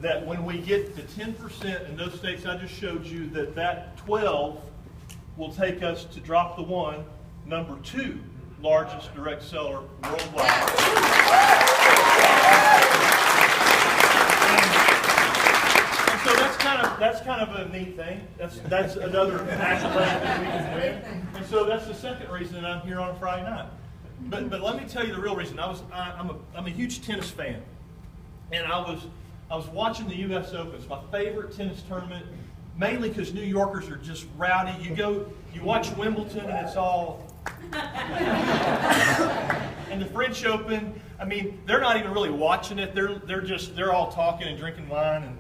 that when we get to 10% in those states I just showed you, that 12 will take us to drop the one, number 2 largest direct seller worldwide. And so that's kind of a neat thing. That's another accolade that we can win. And so that's the second reason that I'm here on a Friday night. But let me tell you the real reason. I'm a huge tennis fan, and I was watching the U.S. Open. It's my favorite tennis tournament, mainly because New Yorkers are just rowdy. You watch Wimbledon, and it's all. And the French Open, I mean, they're not even really watching it. They're all talking and drinking wine.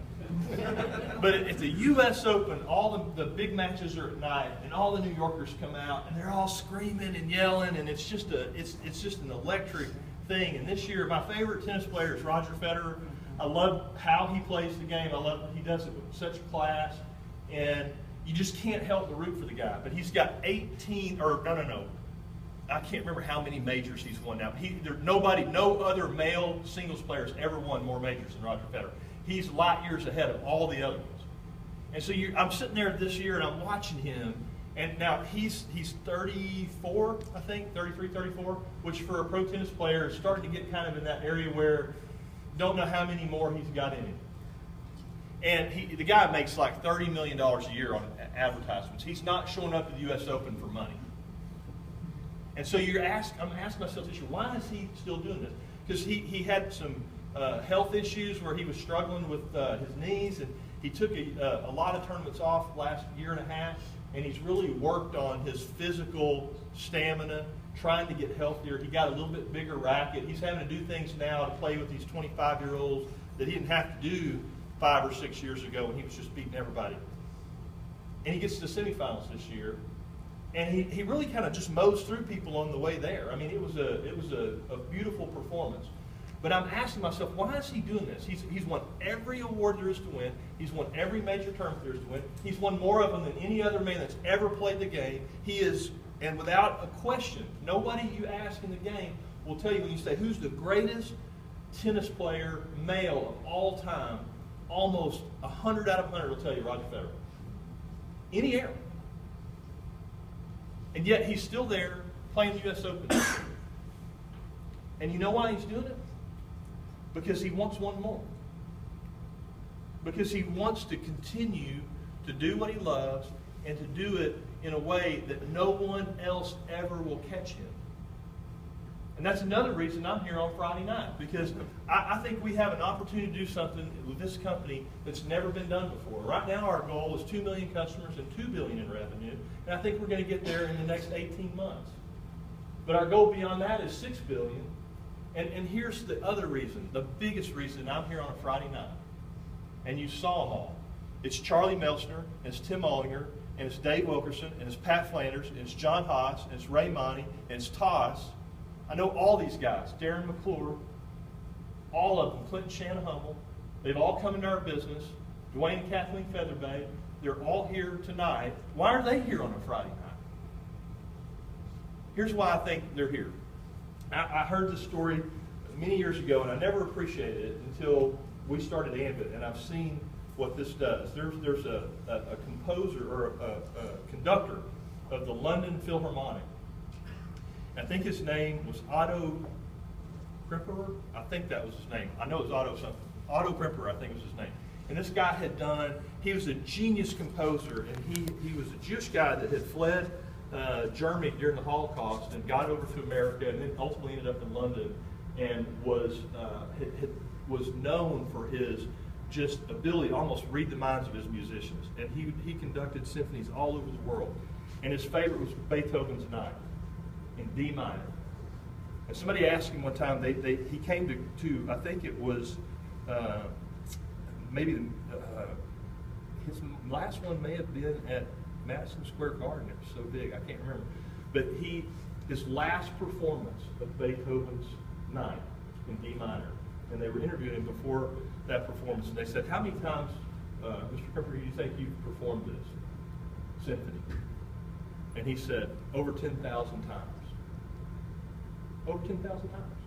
But at the U.S. Open, all the big matches are at night, and all the New Yorkers come out, and they're all screaming and yelling, and it's just an electric thing. And this year, my favorite tennis player is Roger Federer. I love how he plays the game. I love he does it with such class, and you just can't help but root for the guy. But he's got 18, or no. I can't remember how many majors he's won now. No other male singles player has ever won more majors than Roger Federer. He's light years ahead of all the other ones. And so I'm sitting there this year and I'm watching him, and now he's 34, I think, 33, 34, which for a pro tennis player is starting to get kind of in that area where don't know how many more he's got in him. And the guy makes like $30 million a year on advertisements. He's not showing up at the U.S. Open for money. And so I'm asking myself this year, why is he still doing this? Because he had some health issues where he was struggling with his knees, and he took a lot of tournaments off last year and a half, and he's really worked on his physical stamina, trying to get healthier. He got a little bit bigger racket. He's having to do things now to play with these 25-year-olds that he didn't have to do 5 or 6 years ago when he was just beating everybody. And he gets to the semifinals this year. And he really kind of just mows through people on the way there. I mean, it was a beautiful performance. But I'm asking myself, why is he doing this? He's won every award there is to win. He's won every major tournament there is to win. He's won more of them than any other man that's ever played the game. He is, and without a question, nobody you ask in the game will tell you when you say, who's the greatest tennis player, male of all time, almost 100 out of 100 will tell you Roger Federer. Any era. And yet he's still there playing the U.S. Open. And you know why he's doing it? Because he wants one more. Because he wants to continue to do what he loves and to do it in a way that no one else ever will catch him. And that's another reason I'm here on Friday night, because I think we have an opportunity to do something with this company that's never been done before. Right now our goal is 2 million customers and $2 billion in revenue, and I think we're going to get there in the next 18 months. But our goal beyond that is $6 billion. And here's the other reason, the biggest reason I'm here on a Friday night. And you saw them all. It's Charlie Melchner, and it's Tim Ollinger, and it's Dave Wilkerson, and it's Pat Flanders, and it's John Haas, and it's Ray Monty, and it's Toss. I know all these guys, Darren McClure, all of them, Clinton Shannon Hummel. They've all come into our business. Dwayne and Kathleen Featherbay, they're all here tonight. Why are they here on a Friday night? Here's why I think they're here. I heard this story many years ago, and I never appreciated it until we started Ambit, and I've seen what this does. There's a composer or a conductor of the London Philharmonic. I think his name was Otto Krimperer. I think that was his name. I know it's Otto something. Otto Krimperer, I think was his name. And this guy he was a genius composer, and he was a Jewish guy that had fled Germany during the Holocaust and got over to America, and then ultimately ended up in London, and was known for his just ability to almost read the minds of his musicians. And he conducted symphonies all over the world. And his favorite was Beethoven's Ninth in D minor. And somebody asked him one time, he came to I think it was maybe his last one may have been at Madison Square Garden. It was so big, I can't remember. But his last performance of Beethoven's Ninth in D minor, and they were interviewing him before that performance, and they said, how many times, Mr. Krimper, do you think you've performed this symphony? And he said, over 10,000 times. Over 10,000 times.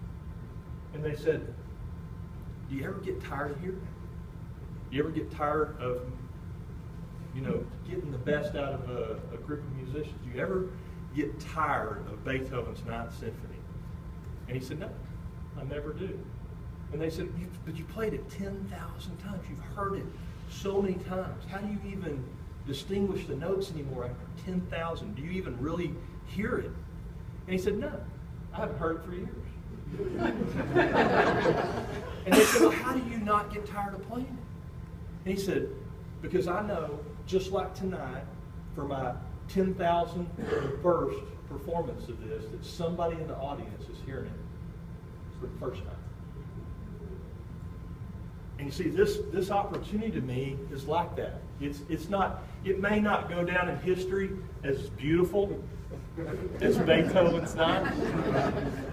And they said, do you ever get tired of hearing it? You ever get tired of, getting the best out of a group of musicians? Do you ever get tired of Beethoven's Ninth Symphony? And he said, no, I never do. And they said, but you played it 10,000 times. You've heard it so many times. How do you even distinguish the notes anymore after 10,000? Do you even really hear it? And he said, no, I haven't heard it for years. And they said, well, how do you not get tired of playing it? And he said, because I know, just like tonight, for my 10,001st performance of this, that somebody in the audience is hearing it for the first time. And you see, this opportunity to me is like that. It's not. It may not go down in history as beautiful as Beethoven's Ninth,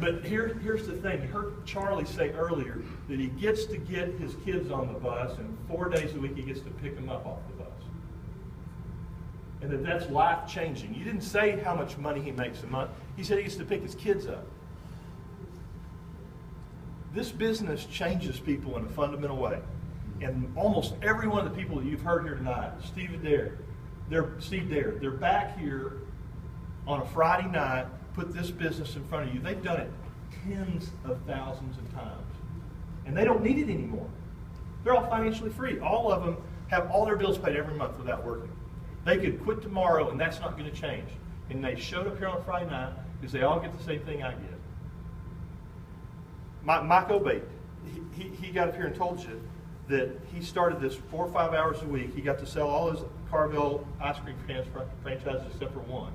but here's the thing. You heard Charlie say earlier that he gets to get his kids on the bus, and 4 days a week he gets to pick them up off the bus, and that's life changing. You didn't say how much money he makes a month. He said he gets to pick his kids up. This business changes people in a fundamental way. And almost every one of the people that you've heard here tonight, Steve Dare, they're back here on a Friday night, put this business in front of you. They've done it tens of thousands of times. And they don't need it anymore. They're all financially free. All of them have all their bills paid every month without working. They could quit tomorrow and that's not going to change. And they showed up here on a Friday night because they all get the same thing I get. Mike Obey, he got up here and told you that he started this 4 or 5 hours a week. He got to sell all his Carville ice cream franchises except for one.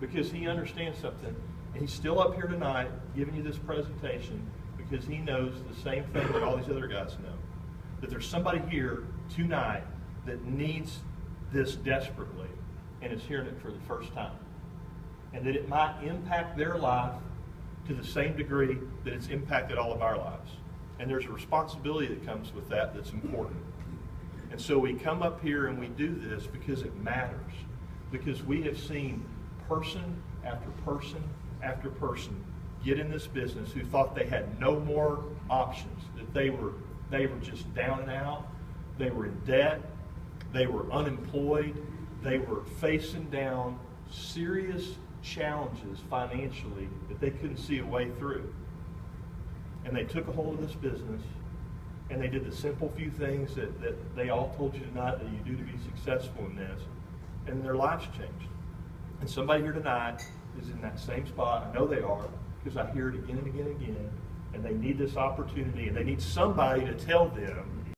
Because he understands something. And he's still up here tonight giving you this presentation because he knows the same thing that all these other guys know. That there's somebody here tonight that needs this desperately and is hearing it for the first time. And that it might impact their life to the same degree that it's impacted all of our lives. And there's a responsibility that comes with that that's important. And so we come up here and we do this because it matters. Because we have seen person after person after person get in this business who thought they had no more options, that they were just down and out, they were in debt, they were unemployed, they were facing down serious challenges financially that they couldn't see a way through. And they took a hold of this business and they did the simple few things that they all told you tonight that you do to be successful in this, and their lives changed. And somebody here tonight is in that same spot. I know they are because I hear it again and again and again, and they need this opportunity and they need somebody to tell them